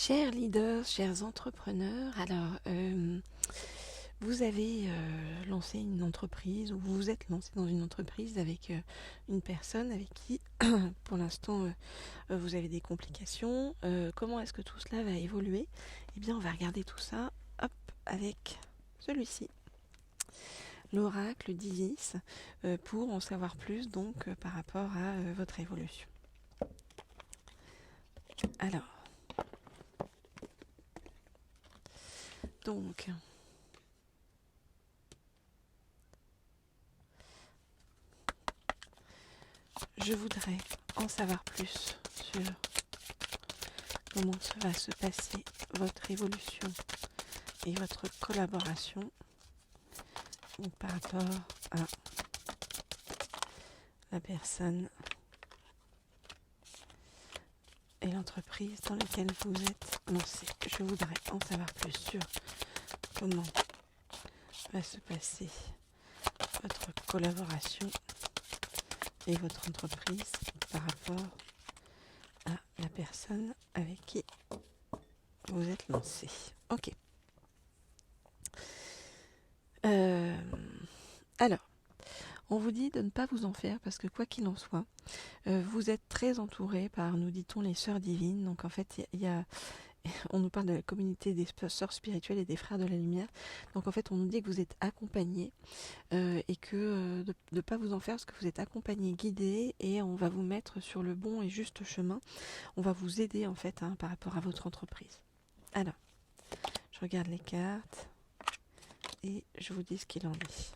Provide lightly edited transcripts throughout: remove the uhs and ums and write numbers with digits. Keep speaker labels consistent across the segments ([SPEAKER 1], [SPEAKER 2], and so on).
[SPEAKER 1] Chers leaders, chers entrepreneurs, alors vous avez lancé une entreprise ou vous vous êtes lancé dans une entreprise avec une personne avec qui pour l'instant vous avez des complications. Comment est-ce que tout cela va évoluer? Eh bien on va regarder tout ça hop, avec celui-ci, l'oracle d'Isis, pour en savoir plus donc par rapport à votre évolution. Alors, donc... Je voudrais en savoir plus sur comment va se passer votre évolution et votre collaboration par rapport à la personne et l'entreprise dans laquelle vous êtes lancé. Je voudrais en savoir plus sur comment va se passer votre collaboration et votre entreprise par rapport à la personne avec qui vous êtes lancé. Ok. Alors, on vous dit de ne pas vous en faire parce que quoi qu'il en soit, vous êtes très entouré par, nous dit-on, les sœurs divines. Donc en fait, on nous parle de la communauté des sœurs spirituelles et des frères de la lumière. Donc en fait, on nous dit que vous êtes accompagnés et que de ne pas vous en faire parce que vous êtes accompagnés, guidés, et on va vous mettre sur le bon et juste chemin. On va vous aider en fait par rapport à votre entreprise. Alors, je regarde les cartes et je vous dis ce qu'il en est.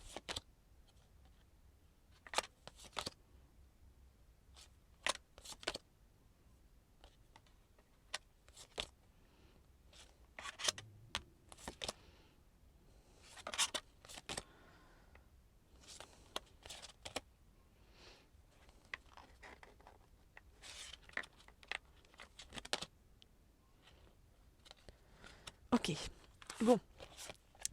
[SPEAKER 1] Ok, bon,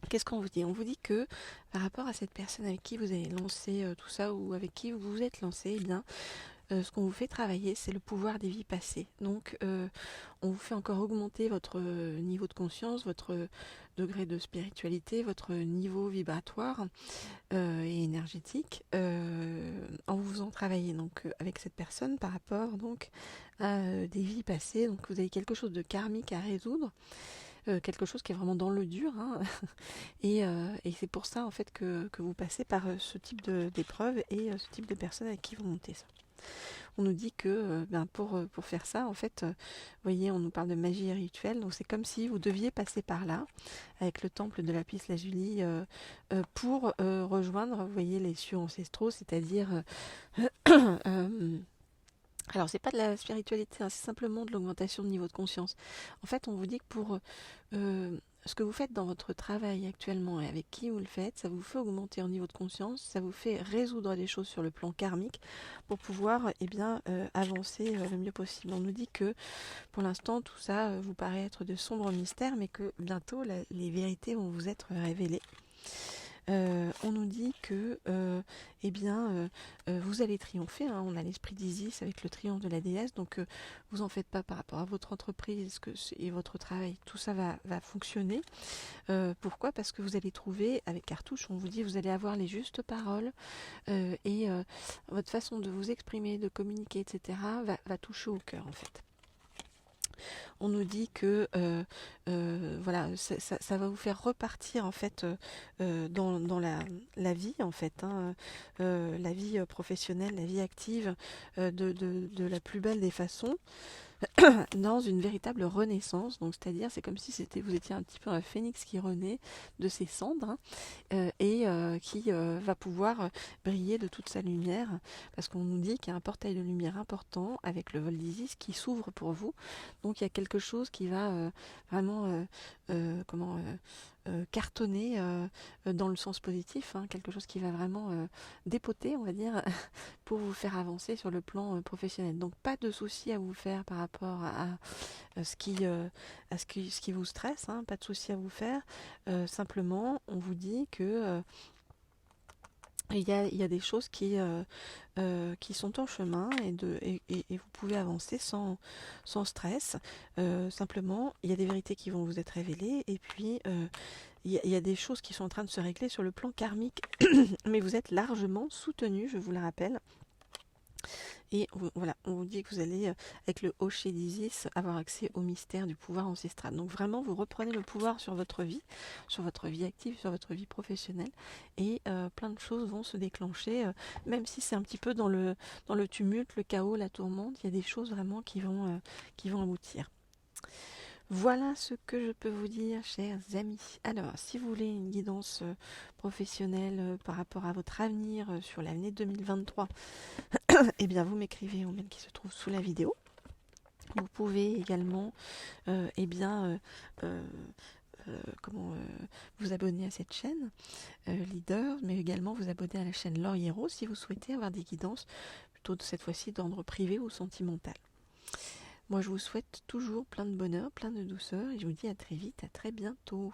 [SPEAKER 1] qu'est-ce qu'on vous dit? On vous dit que par rapport à cette personne avec qui vous avez lancé tout ça ou avec qui vous vous êtes lancé, eh bien, ce qu'on vous fait travailler, c'est le pouvoir des vies passées. Donc, on vous fait encore augmenter votre niveau de conscience, votre degré de spiritualité, votre niveau vibratoire et énergétique, en vous faisant travailler donc avec cette personne par rapport donc à des vies passées. Donc, vous avez quelque chose de karmique à résoudre. Quelque chose qui est vraiment dans le dur, hein. Et c'est pour ça en fait que vous passez par ce type d'épreuve et ce type de personnes avec qui vous montez ça. On nous dit que pour faire ça, en fait, vous voyez, on nous parle de magie et rituel, donc c'est comme si vous deviez passer par là, avec le temple de Lapis Lazuli, pour rejoindre, vous voyez, les cieux ancestraux, c'est-à-dire alors, c'est pas de la spiritualité, hein, c'est simplement de l'augmentation de niveau de conscience. En fait, on vous dit que pour ce que vous faites dans votre travail actuellement et avec qui vous le faites, ça vous fait augmenter en niveau de conscience, ça vous fait résoudre des choses sur le plan karmique pour pouvoir avancer le mieux possible. On nous dit que pour l'instant, tout ça vous paraît être de sombres mystères, mais que bientôt, les vérités vont vous être révélées. On nous dit que vous allez triompher, hein. On a l'esprit d'Isis avec le triomphe de la déesse, donc vous en faites pas par rapport à votre entreprise et votre travail, tout ça va fonctionner. Pourquoi? Parce que vous allez trouver, avec Cartouche, on vous dit vous allez avoir les justes paroles et votre façon de vous exprimer, de communiquer, etc. va toucher au cœur en fait. On nous dit que voilà, ça va vous faire repartir en fait dans la vie en fait, hein, la vie professionnelle, la vie active de la plus belle des façons, dans une véritable renaissance. Donc c'est-à-dire c'est comme si vous étiez un petit peu un phénix qui renaît de ses cendres, hein, et qui va pouvoir briller de toute sa lumière, parce qu'on nous dit qu'il y a un portail de lumière important avec le vol d'Isis qui s'ouvre pour vous. Donc il y a quelque chose qui va vraiment cartonner dans le sens positif, hein, quelque chose qui va vraiment dépoter, on va dire, pour vous faire avancer sur le plan professionnel. Donc pas de soucis à vous faire par rapport à ce qui vous stresse, hein, pas de soucis à vous faire. Simplement, on vous dit que il y a des choses qui sont en chemin et vous pouvez avancer sans stress. Simplement, il y a des vérités qui vont vous être révélées et puis il y a des choses qui sont en train de se régler sur le plan karmique, mais vous êtes largement soutenu, je vous le rappelle. Et voilà, on vous dit que vous allez, avec le Hocher d'Isis, avoir accès au mystère du pouvoir ancestral. Donc vraiment, vous reprenez le pouvoir sur votre vie active, sur votre vie professionnelle, et plein de choses vont se déclencher, même si c'est un petit peu dans le tumulte, le chaos, la tourmente, il y a des choses vraiment qui vont aboutir. Voilà ce que je peux vous dire, chers amis. Alors, si vous voulez une guidance professionnelle par rapport à votre avenir sur l'année 2023, eh bien, vous m'écrivez au mail qui se trouve sous la vidéo. Vous pouvez également eh bien, comment, vous abonner à cette chaîne Leader, mais également vous abonner à la chaîne Laure Hierro si vous souhaitez avoir des guidances plutôt cette fois-ci d'ordre privé ou sentimental. Moi, je vous souhaite toujours plein de bonheur, plein de douceur et je vous dis à très vite, à très bientôt.